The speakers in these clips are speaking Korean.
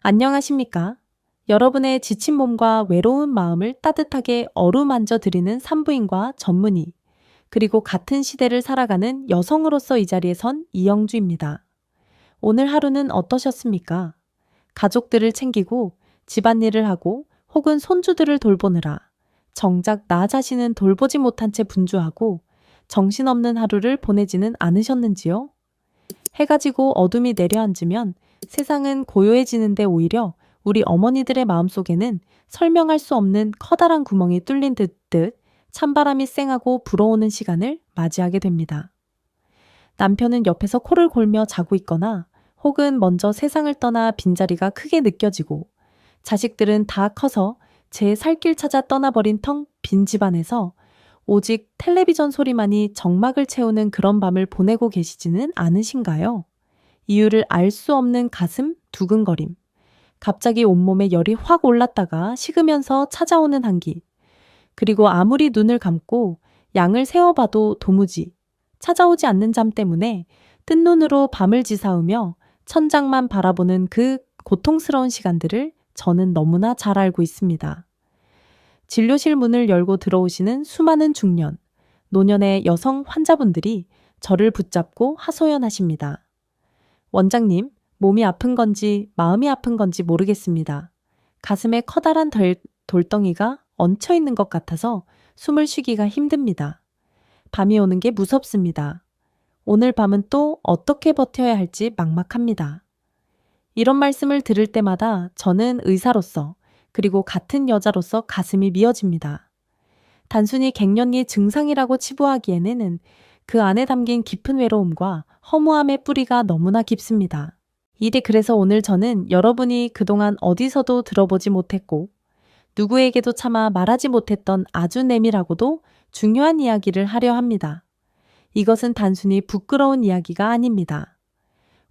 안녕하십니까? 여러분의 지친 몸과 외로운 마음을 따뜻하게 어루만져 드리는 산부인과 전문의, 그리고 같은 시대를 살아가는 여성으로서 이 자리에 선 이영주입니다. 오늘 하루는 어떠셨습니까? 가족들을 챙기고 집안일을 하고 혹은 손주들을 돌보느라 정작 나 자신은 돌보지 못한 채 분주하고 정신없는 하루를 보내지는 않으셨는지요? 해가 지고 어둠이 내려앉으면 세상은 고요해지는데 오히려 우리 어머니들의 마음속에는 설명할 수 없는 커다란 구멍이 뚫린 듯 찬바람이 쌩하고 불어오는 시간을 맞이하게 됩니다. 남편은 옆에서 코를 골며 자고 있거나 혹은 먼저 세상을 떠나 빈자리가 크게 느껴지고 자식들은 다 커서 제 살길 찾아 떠나버린 텅 빈 집안에서 오직 텔레비전 소리만이 정막을 채우는 그런 밤을 보내고 계시지는 않으신가요? 이유를 알 수 없는 가슴 두근거림, 갑자기 온몸에 열이 확 올랐다가 식으면서 찾아오는 한기, 그리고 아무리 눈을 감고 양을 세어봐도 도무지 찾아오지 않는 잠 때문에 뜬 눈으로 밤을 지사우며 천장만 바라보는 그 고통스러운 시간들을 저는 너무나 잘 알고 있습니다. 진료실 문을 열고 들어오시는 수많은 중년, 노년의 여성 환자분들이 저를 붙잡고 하소연하십니다. 원장님, 몸이 아픈 건지 마음이 아픈 건지 모르겠습니다. 가슴에 커다란 돌덩이가 얹혀 있는 것 같아서 숨을 쉬기가 힘듭니다. 밤이 오는 게 무섭습니다. 오늘 밤은 또 어떻게 버텨야 할지 막막합니다. 이런 말씀을 들을 때마다 저는 의사로서 그리고 같은 여자로서 가슴이 미어집니다. 단순히 갱년기 증상이라고 치부하기에는 그 안에 담긴 깊은 외로움과 허무함의 뿌리가 너무나 깊습니다. 그래서 오늘 저는 여러분이 그동안 어디서도 들어보지 못했고 누구에게도 차마 말하지 못했던 아주 내밀하고도 중요한 이야기를 하려 합니다. 이것은 단순히 부끄러운 이야기가 아닙니다.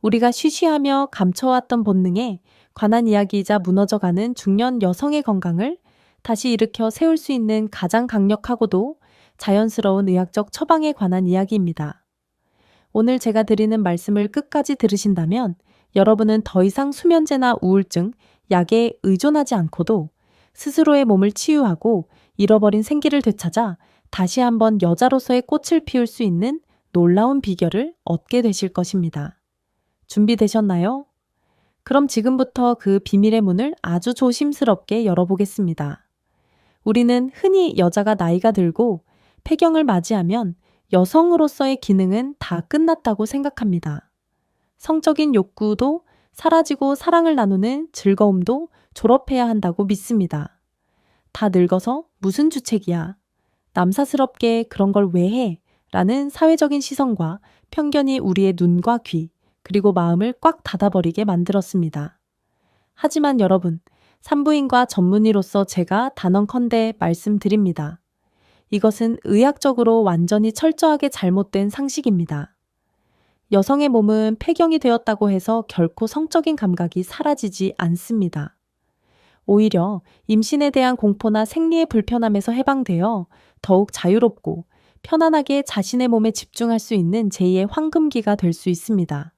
우리가 쉬쉬하며 감춰왔던 본능에 관한 이야기이자 무너져가는 중년 여성의 건강을 다시 일으켜 세울 수 있는 가장 강력하고도 자연스러운 의학적 처방에 관한 이야기입니다. 오늘 제가 드리는 말씀을 끝까지 들으신다면 여러분은 더 이상 수면제나 우울증, 약에 의존하지 않고도 스스로의 몸을 치유하고 잃어버린 생기를 되찾아 다시 한번 여자로서의 꽃을 피울 수 있는 놀라운 비결을 얻게 되실 것입니다. 준비되셨나요? 그럼 지금부터 그 비밀의 문을 아주 조심스럽게 열어보겠습니다. 우리는 흔히 여자가 나이가 들고 폐경을 맞이하면 여성으로서의 기능은 다 끝났다고 생각합니다. 성적인 욕구도 사라지고 사랑을 나누는 즐거움도 졸업해야 한다고 믿습니다. 다 늙어서 무슨 주책이야. 남사스럽게 그런 걸 왜 해? 라는 사회적인 시선과 편견이 우리의 눈과 귀, 그리고 마음을 꽉 닫아버리게 만들었습니다. 하지만 여러분, 산부인과 전문의로서 제가 단언컨대 말씀드립니다. 이것은 의학적으로 완전히 철저하게 잘못된 상식입니다. 여성의 몸은 폐경이 되었다고 해서 결코 성적인 감각이 사라지지 않습니다. 오히려 임신에 대한 공포나 생리의 불편함에서 해방되어 더욱 자유롭고 편안하게 자신의 몸에 집중할 수 있는 제2의 황금기가 될 수 있습니다.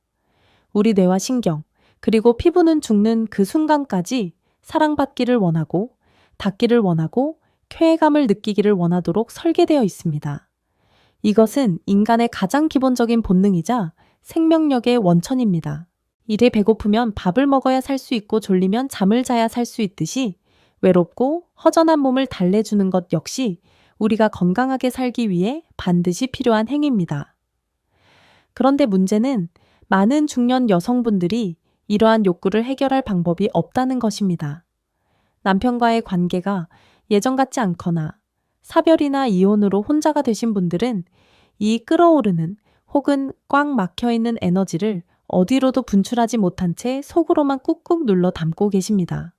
우리 뇌와 신경, 그리고 피부는 죽는 그 순간까지 사랑받기를 원하고, 닿기를 원하고, 쾌감을 느끼기를 원하도록 설계되어 있습니다. 이것은 인간의 가장 기본적인 본능이자 생명력의 원천입니다. 일에 배고프면 밥을 먹어야 살 수 있고 졸리면 잠을 자야 살 수 있듯이 외롭고 허전한 몸을 달래주는 것 역시 우리가 건강하게 살기 위해 반드시 필요한 행위입니다. 그런데 문제는 많은 중년 여성분들이 이러한 욕구를 해결할 방법이 없다는 것입니다. 남편과의 관계가 예전 같지 않거나 사별이나 이혼으로 혼자가 되신 분들은 이 끓어오르는 혹은 꽉 막혀있는 에너지를 어디로도 분출하지 못한 채 속으로만 꾹꾹 눌러 담고 계십니다.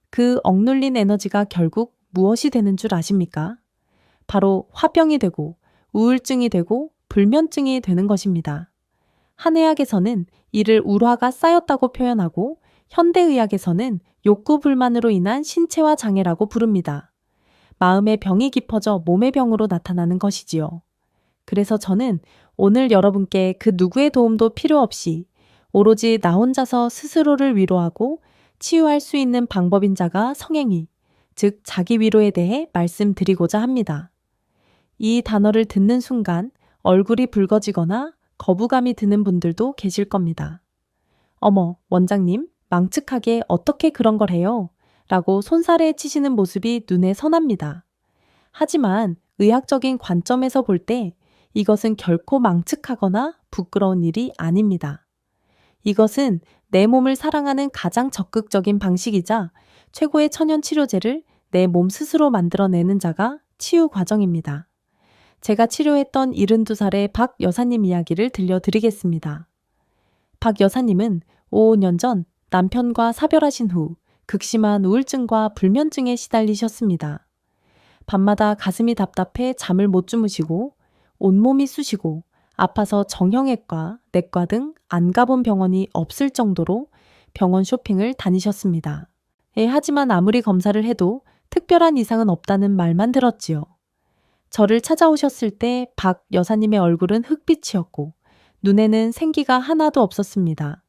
그 억눌린 에너지가 결국 무엇이 되는 줄 아십니까? 바로 화병이 되고 우울증이 되고 불면증이 되는 것입니다. 한의학에서는 이를 울화가 쌓였다고 표현하고 현대의학에서는 욕구 불만으로 인한 신체화 장애라고 부릅니다. 마음의 병이 깊어져 몸의 병으로 나타나는 것이지요. 그래서 저는 오늘 여러분께 그 누구의 도움도 필요 없이 오로지 나 혼자서 스스로를 위로하고 치유할 수 있는 방법인 자가 성행위, 즉 자기 위로에 대해 말씀드리고자 합니다. 이 단어를 듣는 순간 얼굴이 붉어지거나 거부감이 드는 분들도 계실 겁니다. 어머, 원장님, 망측하게 어떻게 그런 걸 해요? 라고 손살에 치시는 모습이 눈에 선합니다. 하지만 의학적인 관점에서 볼 때 이것은 결코 망측하거나 부끄러운 일이 아닙니다. 이것은 내 몸을 사랑하는 가장 적극적인 방식이자 최고의 천연 치료제를 내 몸 스스로 만들어내는 자가 치유 과정입니다. 제가 치료했던 72살의 박 여사님 이야기를 들려드리겠습니다. 박 여사님은 5년 전 남편과 사별하신 후 극심한 우울증과 불면증에 시달리셨습니다. 밤마다 가슴이 답답해 잠을 못 주무시고 온몸이 쑤시고 아파서 정형외과, 내과 등 안 가본 병원이 없을 정도로 병원 쇼핑을 다니셨습니다. 하지만 아무리 검사를 해도 특별한 이상은 없다는 말만 들었지요. 저를 찾아오셨을 때 박 여사님의 얼굴은 흑빛이었고 눈에는 생기가 하나도 없었습니다.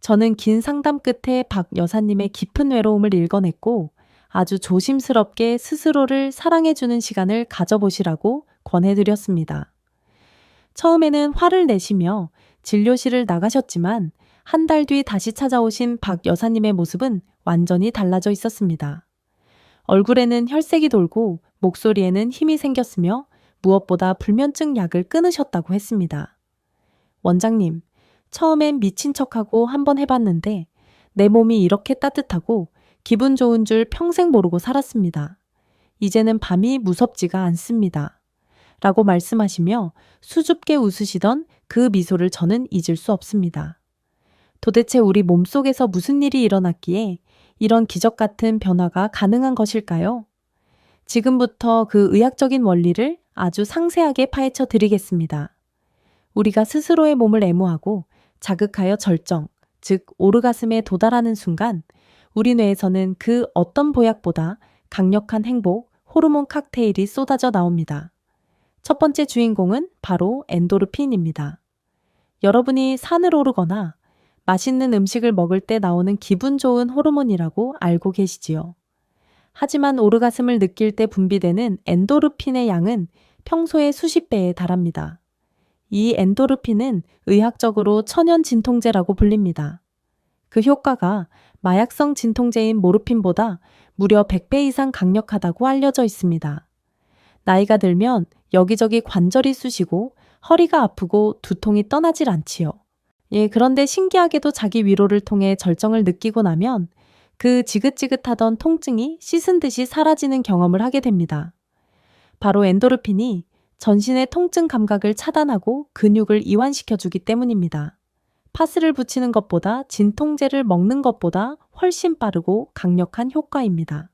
저는 긴 상담 끝에 박 여사님의 깊은 외로움을 읽어냈고 아주 조심스럽게 스스로를 사랑해주는 시간을 가져보시라고 권해드렸습니다. 처음에는 화를 내시며 진료실을 나가셨지만 한 달 뒤 다시 찾아오신 박 여사님의 모습은 완전히 달라져 있었습니다. 얼굴에는 혈색이 돌고 목소리에는 힘이 생겼으며 무엇보다 불면증 약을 끊으셨다고 했습니다. 원장님, 처음엔 미친 척하고 한번 해봤는데 내 몸이 이렇게 따뜻하고 기분 좋은 줄 평생 모르고 살았습니다. 이제는 밤이 무섭지가 않습니다. 라고 말씀하시며 수줍게 웃으시던 그 미소를 저는 잊을 수 없습니다. 도대체 우리 몸속에서 무슨 일이 일어났기에 이런 기적 같은 변화가 가능한 것일까요? 지금부터 그 의학적인 원리를 아주 상세하게 파헤쳐 드리겠습니다. 우리가 스스로의 몸을 애무하고 자극하여 절정, 즉 오르가슴에 도달하는 순간 우리 뇌에서는 그 어떤 보약보다 강력한 행복, 호르몬 칵테일이 쏟아져 나옵니다. 첫 번째 주인공은 바로 엔도르핀입니다. 여러분이 산을 오르거나 맛있는 음식을 먹을 때 나오는 기분 좋은 호르몬이라고 알고 계시지요. 하지만 오르가슴을 느낄 때 분비되는 엔도르핀의 양은 평소의 수십 배에 달합니다. 이 엔도르핀은 의학적으로 천연 진통제라고 불립니다. 그 효과가 마약성 진통제인 모르핀보다 무려 100배 이상 강력하다고 알려져 있습니다. 나이가 들면 여기저기 관절이 쑤시고 허리가 아프고 두통이 떠나질 않지요. 그런데 신기하게도 자기 위로를 통해 절정을 느끼고 나면 그 지긋지긋하던 통증이 씻은 듯이 사라지는 경험을 하게 됩니다. 바로 엔도르핀이 전신의 통증 감각을 차단하고 근육을 이완시켜주기 때문입니다. 파스를 붙이는 것보다 진통제를 먹는 것보다 훨씬 빠르고 강력한 효과입니다.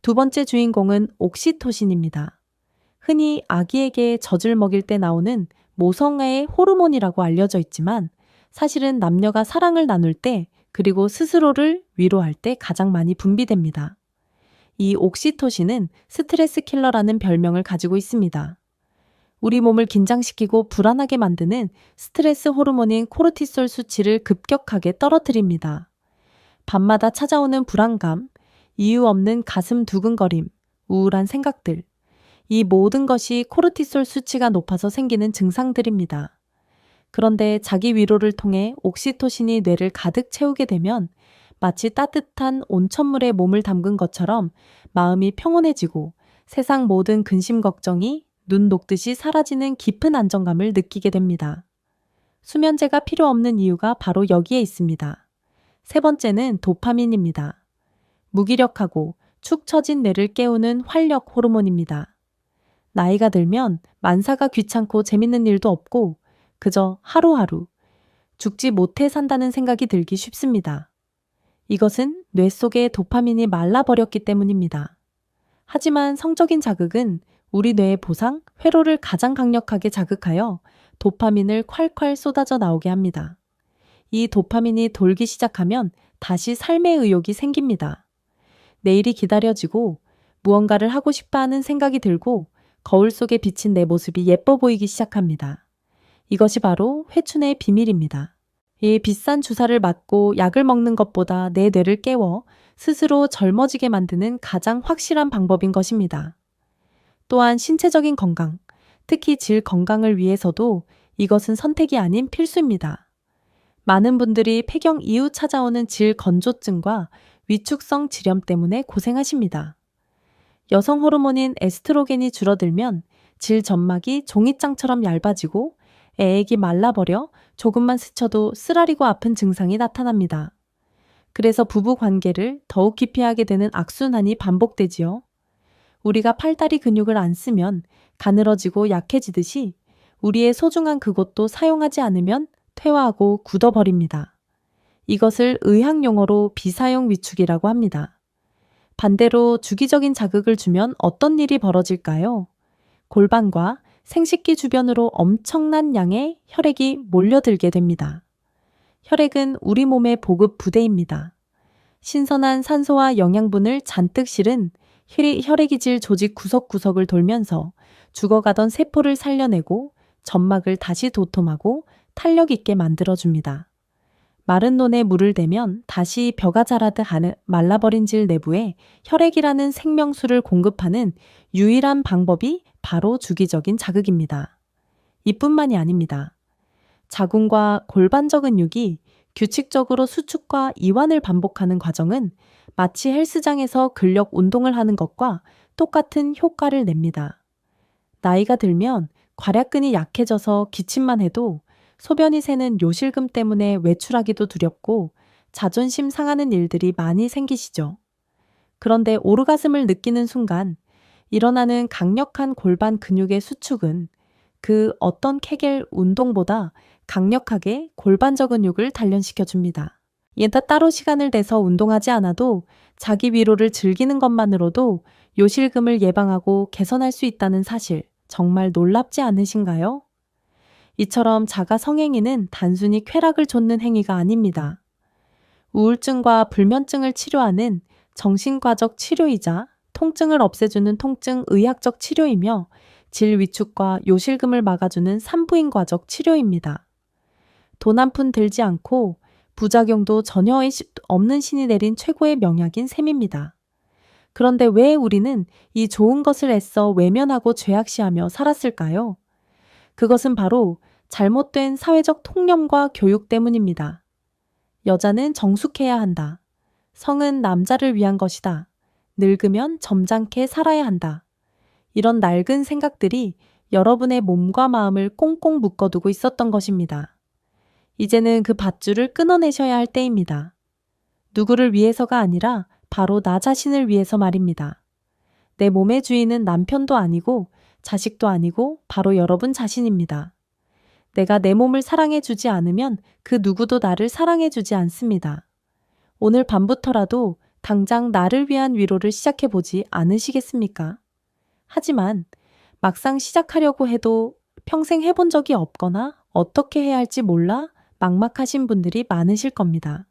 두 번째 주인공은 옥시토신입니다. 흔히 아기에게 젖을 먹일 때 나오는 모성애의 호르몬이라고 알려져 있지만 사실은 남녀가 사랑을 나눌 때 그리고 스스로를 위로할 때 가장 많이 분비됩니다. 이 옥시토신은 스트레스 킬러라는 별명을 가지고 있습니다. 우리 몸을 긴장시키고 불안하게 만드는 스트레스 호르몬인 코르티솔 수치를 급격하게 떨어뜨립니다. 밤마다 찾아오는 불안감, 이유 없는 가슴 두근거림, 우울한 생각들, 이 모든 것이 코르티솔 수치가 높아서 생기는 증상들입니다. 그런데 자기 위로를 통해 옥시토신이 뇌를 가득 채우게 되면 마치 따뜻한 온천물에 몸을 담근 것처럼 마음이 평온해지고 세상 모든 근심 걱정이 눈 녹듯이 사라지는 깊은 안정감을 느끼게 됩니다. 수면제가 필요 없는 이유가 바로 여기에 있습니다. 세 번째는 도파민입니다. 무기력하고 축 처진 뇌를 깨우는 활력 호르몬입니다. 나이가 들면 만사가 귀찮고 재밌는 일도 없고 그저 하루하루 죽지 못해 산다는 생각이 들기 쉽습니다. 이것은 뇌 속의 도파민이 말라버렸기 때문입니다. 하지만 성적인 자극은 우리 뇌의 보상, 회로를 가장 강력하게 자극하여 도파민을 콸콸 쏟아져 나오게 합니다. 이 도파민이 돌기 시작하면 다시 삶의 의욕이 생깁니다. 내일이 기다려지고 무언가를 하고 싶어 하는 생각이 들고 거울 속에 비친 내 모습이 예뻐 보이기 시작합니다. 이것이 바로 회춘의 비밀입니다. 이 비싼 주사를 맞고 약을 먹는 것보다 내 뇌를 깨워 스스로 젊어지게 만드는 가장 확실한 방법인 것입니다. 또한 신체적인 건강, 특히 질 건강을 위해서도 이것은 선택이 아닌 필수입니다. 많은 분들이 폐경 이후 찾아오는 질 건조증과 위축성 질염 때문에 고생하십니다. 여성 호르몬인 에스트로겐이 줄어들면 질 점막이 종이장처럼 얇아지고 애액이 말라버려 조금만 스쳐도 쓰라리고 아픈 증상이 나타납니다. 그래서 부부 관계를 더욱 기피하게 되는 악순환이 반복되지요. 우리가 팔다리 근육을 안 쓰면 가늘어지고 약해지듯이 우리의 소중한 그곳도 사용하지 않으면 퇴화하고 굳어버립니다. 이것을 의학 용어로 비사용 위축이라고 합니다. 반대로 주기적인 자극을 주면 어떤 일이 벌어질까요? 골반과 생식기 주변으로 엄청난 양의 혈액이 몰려들게 됩니다. 혈액은 우리 몸의 보급 부대입니다. 신선한 산소와 영양분을 잔뜩 실은 혈액이질 조직 구석구석을 돌면서 죽어가던 세포를 살려내고 점막을 다시 도톰하고 탄력 있게 만들어줍니다. 마른 논에 물을 대면 다시 벼가 자라듯 말라버린 질 내부에 혈액이라는 생명수를 공급하는 유일한 방법이 바로 주기적인 자극입니다. 이뿐만이 아닙니다. 자궁과 골반적 근육이 규칙적으로 수축과 이완을 반복하는 과정은 마치 헬스장에서 근력 운동을 하는 것과 똑같은 효과를 냅니다. 나이가 들면 괄약근이 약해져서 기침만 해도 소변이 새는 요실금 때문에 외출하기도 두렵고 자존심 상하는 일들이 많이 생기시죠. 그런데 오르가즘을 느끼는 순간 일어나는 강력한 골반 근육의 수축은 그 어떤 케겔 운동보다 강력하게 골반적 근육을 단련시켜 줍니다. 이따 따로 시간을 내서 운동하지 않아도 자기 위로를 즐기는 것만으로도 요실금을 예방하고 개선할 수 있다는 사실 정말 놀랍지 않으신가요? 이처럼 자가 성행위는 단순히 쾌락을 좇는 행위가 아닙니다. 우울증과 불면증을 치료하는 정신과적 치료이자 통증을 없애주는 통증 의학적 치료이며 질 위축과 요실금을 막아주는 산부인과적 치료입니다. 돈 한 푼 들지 않고 부작용도 전혀 없는 신이 내린 최고의 명약인 셈입니다. 그런데 왜 우리는 이 좋은 것을 애써 외면하고 죄악시하며 살았을까요? 그것은 바로 잘못된 사회적 통념과 교육 때문입니다. 여자는 정숙해야 한다. 성은 남자를 위한 것이다. 늙으면 점잖게 살아야 한다. 이런 낡은 생각들이 여러분의 몸과 마음을 꽁꽁 묶어두고 있었던 것입니다. 이제는 그 밧줄을 끊어내셔야 할 때입니다. 누구를 위해서가 아니라 바로 나 자신을 위해서 말입니다. 내 몸의 주인은 남편도 아니고 자식도 아니고 바로 여러분 자신입니다. 내가 내 몸을 사랑해주지 않으면 그 누구도 나를 사랑해주지 않습니다. 오늘 밤부터라도 당장 나를 위한 위로를 시작해보지 않으시겠습니까? 하지만 막상 시작하려고 해도 평생 해본 적이 없거나 어떻게 해야 할지 몰라 막막하신 분들이 많으실 겁니다.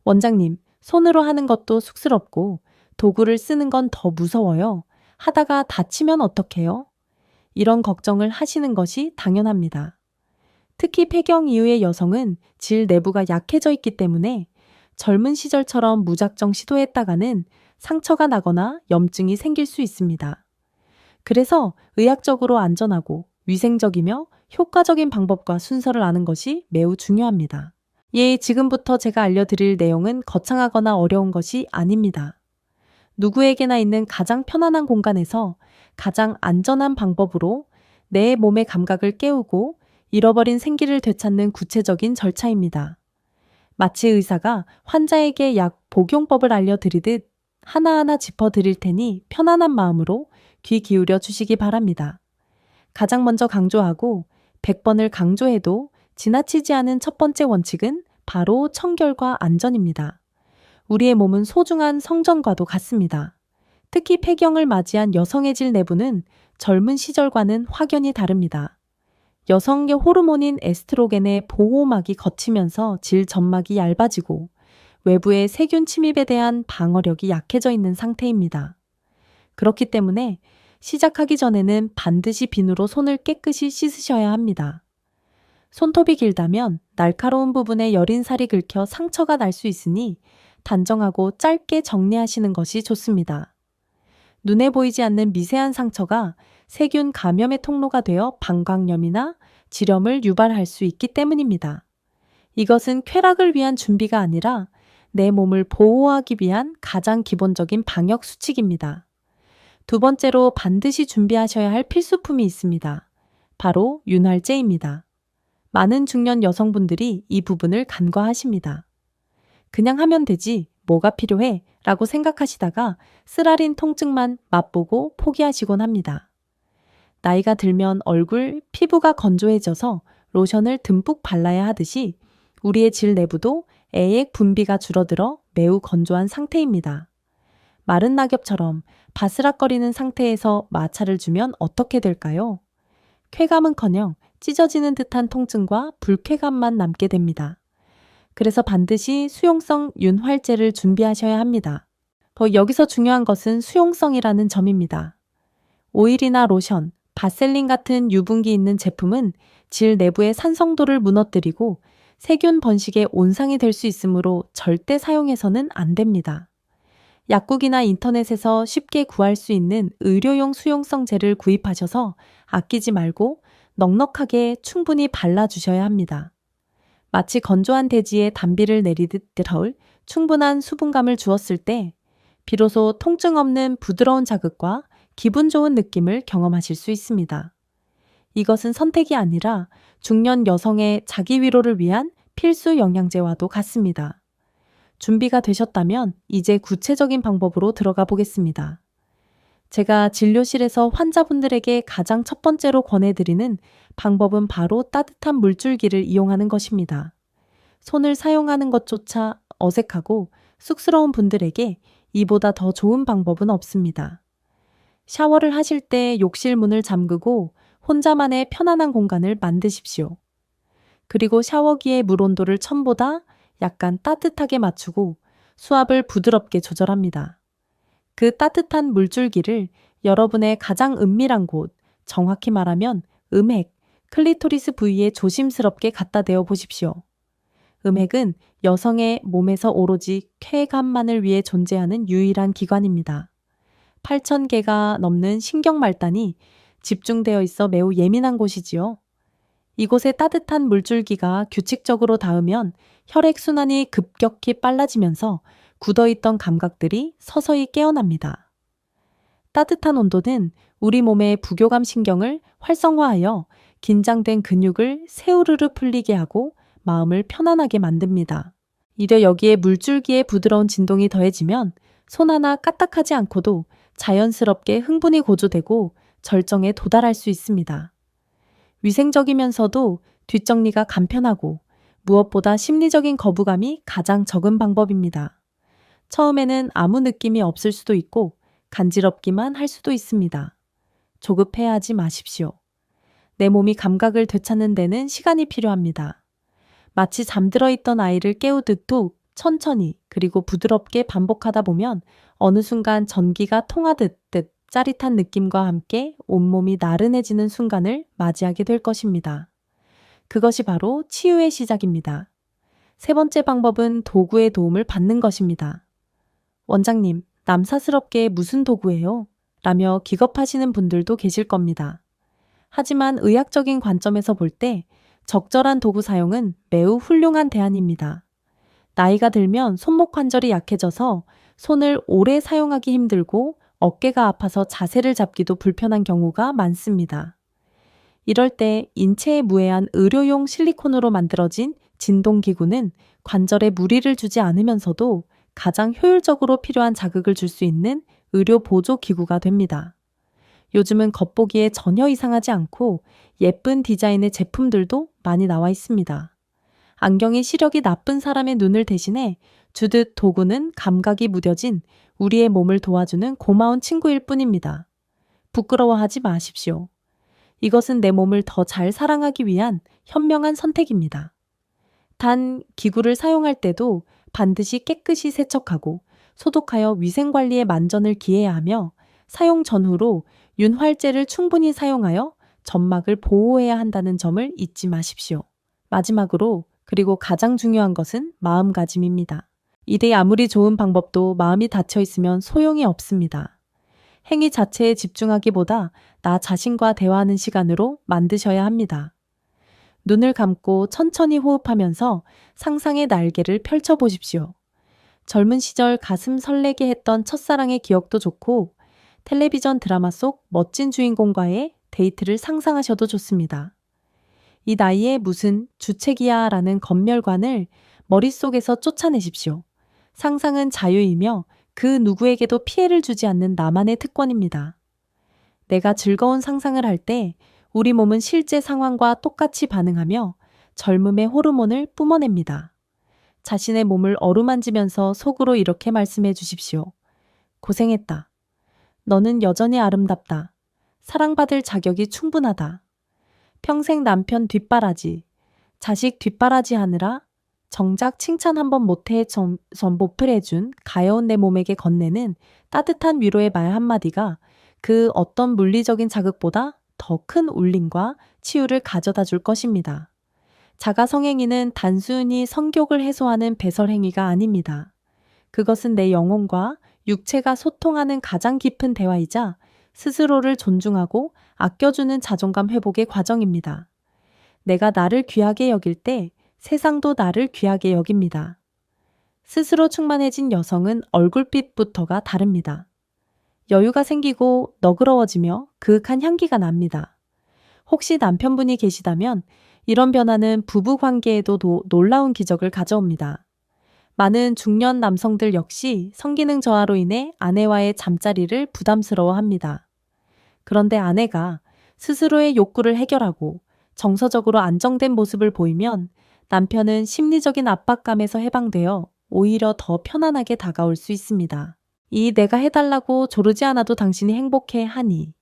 원장님, 손으로 하는 것도 쑥스럽고 도구를 쓰는 건 더 무서워요. 하다가 다치면 어떡해요? 이런 걱정을 하시는 것이 당연합니다. 특히 폐경 이후의 여성은 질 내부가 약해져 있기 때문에 젊은 시절처럼 무작정 시도했다가는 상처가 나거나 염증이 생길 수 있습니다. 그래서 의학적으로 안전하고 위생적이며 효과적인 방법과 순서를 아는 것이 매우 중요합니다. 지금부터 제가 알려드릴 내용은 거창하거나 어려운 것이 아닙니다. 누구에게나 있는 가장 편안한 공간에서 가장 안전한 방법으로 내 몸의 감각을 깨우고 잃어버린 생기를 되찾는 구체적인 절차입니다. 마치 의사가 환자에게 약 복용법을 알려드리듯 하나하나 짚어드릴 테니 편안한 마음으로 귀 기울여 주시기 바랍니다. 가장 먼저 강조하고 100번을 강조해도 지나치지 않은 첫 번째 원칙은 바로 청결과 안전입니다. 우리의 몸은 소중한 성전과도 같습니다. 특히 폐경을 맞이한 여성의 질 내부는 젊은 시절과는 확연히 다릅니다. 여성의 호르몬인 에스트로겐의 보호막이 걷히면서 질 점막이 얇아지고 외부의 세균 침입에 대한 방어력이 약해져 있는 상태입니다. 그렇기 때문에 시작하기 전에는 반드시 비누로 손을 깨끗이 씻으셔야 합니다. 손톱이 길다면 날카로운 부분에 여린 살이 긁혀 상처가 날 수 있으니 단정하고 짧게 정리하시는 것이 좋습니다. 눈에 보이지 않는 미세한 상처가 세균 감염의 통로가 되어 방광염이나 질염을 유발할 수 있기 때문입니다. 이것은 쾌락을 위한 준비가 아니라 내 몸을 보호하기 위한 가장 기본적인 방역 수칙입니다. 두 번째로 반드시 준비하셔야 할 필수품이 있습니다. 바로 윤활제입니다. 많은 중년 여성분들이 이 부분을 간과하십니다. 그냥 하면 되지, 뭐가 필요해? 라고 생각하시다가 쓰라린 통증만 맛보고 포기하시곤 합니다. 나이가 들면 얼굴, 피부가 건조해져서 로션을 듬뿍 발라야 하듯이 우리의 질 내부도 애액 분비가 줄어들어 매우 건조한 상태입니다. 마른 낙엽처럼 바스락거리는 상태에서 마찰을 주면 어떻게 될까요? 쾌감은커녕 찢어지는 듯한 통증과 불쾌감만 남게 됩니다. 그래서 반드시 수용성 윤활제를 준비하셔야 합니다. 여기서 중요한 것은 수용성이라는 점입니다. 오일이나 로션, 바셀린 같은 유분기 있는 제품은 질 내부의 산성도를 무너뜨리고 세균 번식의 온상이 될 수 있으므로 절대 사용해서는 안 됩니다. 약국이나 인터넷에서 쉽게 구할 수 있는 의료용 수용성제를 구입하셔서 아끼지 말고 넉넉하게 충분히 발라주셔야 합니다. 마치 건조한 대지에 단비를 내리듯 충분한 수분감을 주었을 때 비로소 통증 없는 부드러운 자극과 기분 좋은 느낌을 경험하실 수 있습니다. 이것은 선택이 아니라 중년 여성의 자기 위로를 위한 필수 영양제와도 같습니다. 준비가 되셨다면 이제 구체적인 방법으로 들어가 보겠습니다. 제가 진료실에서 환자분들에게 가장 첫 번째로 권해드리는 방법은 바로 따뜻한 물줄기를 이용하는 것입니다. 손을 사용하는 것조차 어색하고 쑥스러운 분들에게 이보다 더 좋은 방법은 없습니다. 샤워를 하실 때 욕실 문을 잠그고 혼자만의 편안한 공간을 만드십시오. 그리고 샤워기의 물 온도를 1000보다 약간 따뜻하게 맞추고 수압을 부드럽게 조절합니다. 그 따뜻한 물줄기를 여러분의 가장 은밀한 곳, 정확히 말하면 음핵, 클리토리스 부위에 조심스럽게 갖다 대어 보십시오. 음핵은 여성의 몸에서 오로지 쾌감만을 위해 존재하는 유일한 기관입니다. 8,000개가 넘는 신경말단이 집중되어 있어 매우 예민한 곳이지요. 이곳에 따뜻한 물줄기가 규칙적으로 닿으면 혈액순환이 급격히 빨라지면서 굳어있던 감각들이 서서히 깨어납니다. 따뜻한 온도는 우리 몸의 부교감 신경을 활성화하여 긴장된 근육을 새우르르 풀리게 하고 마음을 편안하게 만듭니다. 이려 여기에 물줄기의 부드러운 진동이 더해지면 손 하나 까딱하지 않고도 자연스럽게 흥분이 고조되고 절정에 도달할 수 있습니다. 위생적이면서도 뒷정리가 간편하고 무엇보다 심리적인 거부감이 가장 적은 방법입니다. 처음에는 아무 느낌이 없을 수도 있고 간지럽기만 할 수도 있습니다. 조급해하지 마십시오. 내 몸이 감각을 되찾는 데는 시간이 필요합니다. 마치 잠들어 있던 아이를 깨우듯 천천히 그리고 부드럽게 반복하다 보면 어느 순간 전기가 통하듯 짜릿한 느낌과 함께 온몸이 나른해지는 순간을 맞이하게 될 것입니다. 그것이 바로 치유의 시작입니다. 세 번째 방법은 도구의 도움을 받는 것입니다. 원장님, 남사스럽게 무슨 도구예요? 라며 기겁하시는 분들도 계실 겁니다. 하지만 의학적인 관점에서 볼 때 적절한 도구 사용은 매우 훌륭한 대안입니다. 나이가 들면 손목 관절이 약해져서 손을 오래 사용하기 힘들고 어깨가 아파서 자세를 잡기도 불편한 경우가 많습니다. 이럴 때 인체에 무해한 의료용 실리콘으로 만들어진 진동기구는 관절에 무리를 주지 않으면서도 가장 효율적으로 필요한 자극을 줄 수 있는 의료 보조 기구가 됩니다. 요즘은 겉보기에 전혀 이상하지 않고 예쁜 디자인의 제품들도 많이 나와 있습니다. 안경이 시력이 나쁜 사람의 눈을 대신해 주듯 도구는 감각이 무뎌진 우리의 몸을 도와주는 고마운 친구일 뿐입니다. 부끄러워하지 마십시오. 이것은 내 몸을 더 잘 사랑하기 위한 현명한 선택입니다. 단, 기구를 사용할 때도 반드시 깨끗이 세척하고 소독하여 위생관리에 만전을 기해야 하며 사용 전후로 윤활제를 충분히 사용하여 점막을 보호해야 한다는 점을 잊지 마십시오. 마지막으로, 그리고 가장 중요한 것은 마음가짐입니다. 일이 아무리 좋은 방법도 마음이 닫혀 있으면 소용이 없습니다. 행위 자체에 집중하기보다 나 자신과 대화하는 시간으로 만드셔야 합니다. 눈을 감고 천천히 호흡하면서 상상의 날개를 펼쳐보십시오. 젊은 시절 가슴 설레게 했던 첫사랑의 기억도 좋고, 텔레비전 드라마 속 멋진 주인공과의 데이트를 상상하셔도 좋습니다. 이 나이에 무슨 주책이야 라는 건멸관을 머릿속에서 쫓아내십시오. 상상은 자유이며 그 누구에게도 피해를 주지 않는 나만의 특권입니다. 내가 즐거운 상상을 할 때 우리 몸은 실제 상황과 똑같이 반응하며 젊음의 호르몬을 뿜어냅니다. 자신의 몸을 어루만지면서 속으로 이렇게 말씀해 주십시오. 고생했다. 너는 여전히 아름답다. 사랑받을 자격이 충분하다. 평생 남편 뒷바라지, 자식 뒷바라지 하느라 정작 칭찬 한번 못해 전보풀 해준 가여운 내 몸에게 건네는 따뜻한 위로의 말 한마디가 그 어떤 물리적인 자극보다 더 큰 울림과 치유를 가져다 줄 것입니다. 자가성행위는 단순히 성욕을 해소하는 배설행위가 아닙니다. 그것은 내 영혼과 육체가 소통하는 가장 깊은 대화이자 스스로를 존중하고 아껴주는 자존감 회복의 과정입니다. 내가 나를 귀하게 여길 때 세상도 나를 귀하게 여깁니다. 스스로 충만해진 여성은 얼굴빛부터가 다릅니다. 여유가 생기고 너그러워지며 그윽한 향기가 납니다. 혹시 남편분이 계시다면 이런 변화는 부부 관계에도 놀라운 기적을 가져옵니다. 많은 중년 남성들 역시 성기능 저하로 인해 아내와의 잠자리를 부담스러워합니다. 그런데 아내가 스스로의 욕구를 해결하고 정서적으로 안정된 모습을 보이면 남편은 심리적인 압박감에서 해방되어 오히려 더 편안하게 다가올 수 있습니다. 이 내가 해달라고 조르지 않아도 당신이 행복해 하니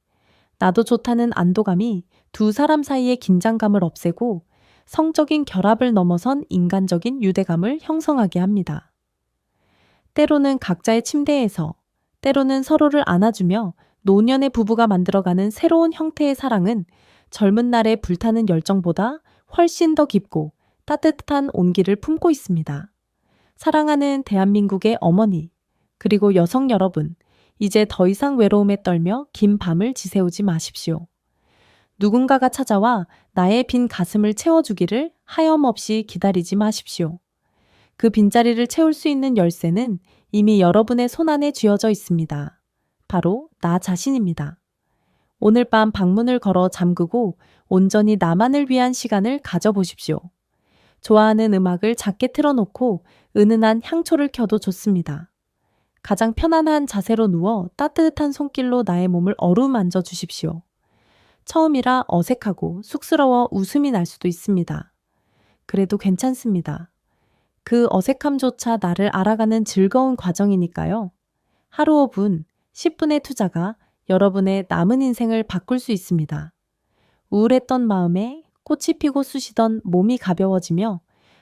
나도 좋다는 안도감이 두 사람 사이의 긴장감을 없애고 성적인 결합을 넘어선 인간적인 유대감을 형성하게 합니다. 때로는 각자의 침대에서, 때로는 서로를 안아주며 노년의 부부가 만들어가는 새로운 형태의 사랑은 젊은 날의 불타는 열정보다 훨씬 더 깊고 따뜻한 온기를 품고 있습니다. 사랑하는 대한민국의 어머니, 그리고 여성 여러분, 이제 더 이상 외로움에 떨며 긴 밤을 지새우지 마십시오. 누군가가 찾아와 나의 빈 가슴을 채워주기를 하염없이 기다리지 마십시오. 그 빈자리를 채울 수 있는 열쇠는 이미 여러분의 손안에 쥐어져 있습니다. 바로 나 자신입니다. 오늘 밤 방문을 걸어 잠그고 온전히 나만을 위한 시간을 가져보십시오. 좋아하는 음악을 작게 틀어놓고 은은한 향초를 켜도 좋습니다. 가장 편안한 자세로 누워 따뜻한 손길로 나의 몸을 어루만져 주십시오. 처음이라 어색하고 쑥스러워 웃음이 날 수도 있습니다. 그래도 괜찮습니다. 그 어색함조차 나를 알아가는 즐거운 과정이니까요. 하루 5분, 10분의 투자가 여러분의 남은 인생을 바꿀 수 있습니다. 우울했던 마음에 꽃이 피고 쑤시던 몸이 가벼워지며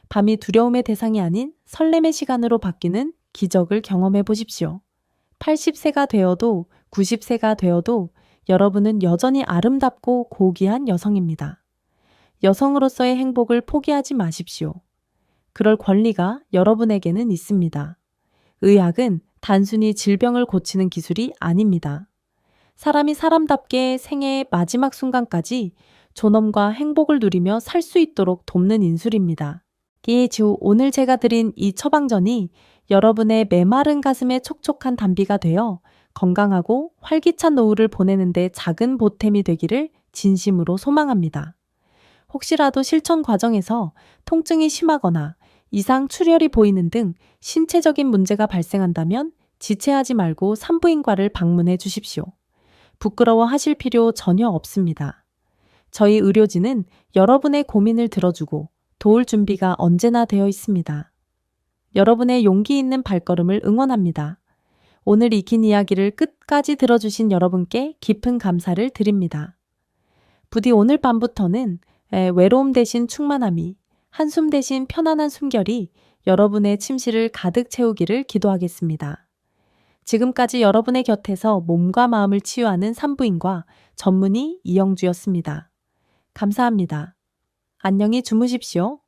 밤이 두려움의 대상이 아닌 설렘의 시간으로 바뀌는 기적을 경험해 보십시오. 80세가 되어도 90세가 되어도 여러분은 여전히 아름답고 고귀한 여성입니다. 여성으로서의 행복을 포기하지 마십시오. 그럴 권리가 여러분에게는 있습니다. 의학은 단순히 질병을 고치는 기술이 아닙니다. 사람이 사람답게 생애의 마지막 순간까지 존엄과 행복을 누리며 살 수 있도록 돕는 인술입니다. 오늘 제가 드린 이 처방전이 여러분의 메마른 가슴에 촉촉한 단비가 되어 건강하고 활기찬 노후를 보내는 데 작은 보탬이 되기를 진심으로 소망합니다. 혹시라도 실천 과정에서 통증이 심하거나 이상 출혈이 보이는 등 신체적인 문제가 발생한다면 지체하지 말고 산부인과를 방문해 주십시오. 부끄러워 하실 필요 전혀 없습니다. 저희 의료진은 여러분의 고민을 들어주고 도울 준비가 언제나 되어 있습니다. 여러분의 용기 있는 발걸음을 응원합니다. 오늘 익힌 이야기를 끝까지 들어주신 여러분께 깊은 감사를 드립니다. 부디 오늘 밤부터는 외로움 대신 충만함이, 한숨 대신 편안한 숨결이 여러분의 침실을 가득 채우기를 기도하겠습니다. 지금까지 여러분의 곁에서 몸과 마음을 치유하는 산부인과 전문의 이영주였습니다. 감사합니다. 안녕히 주무십시오.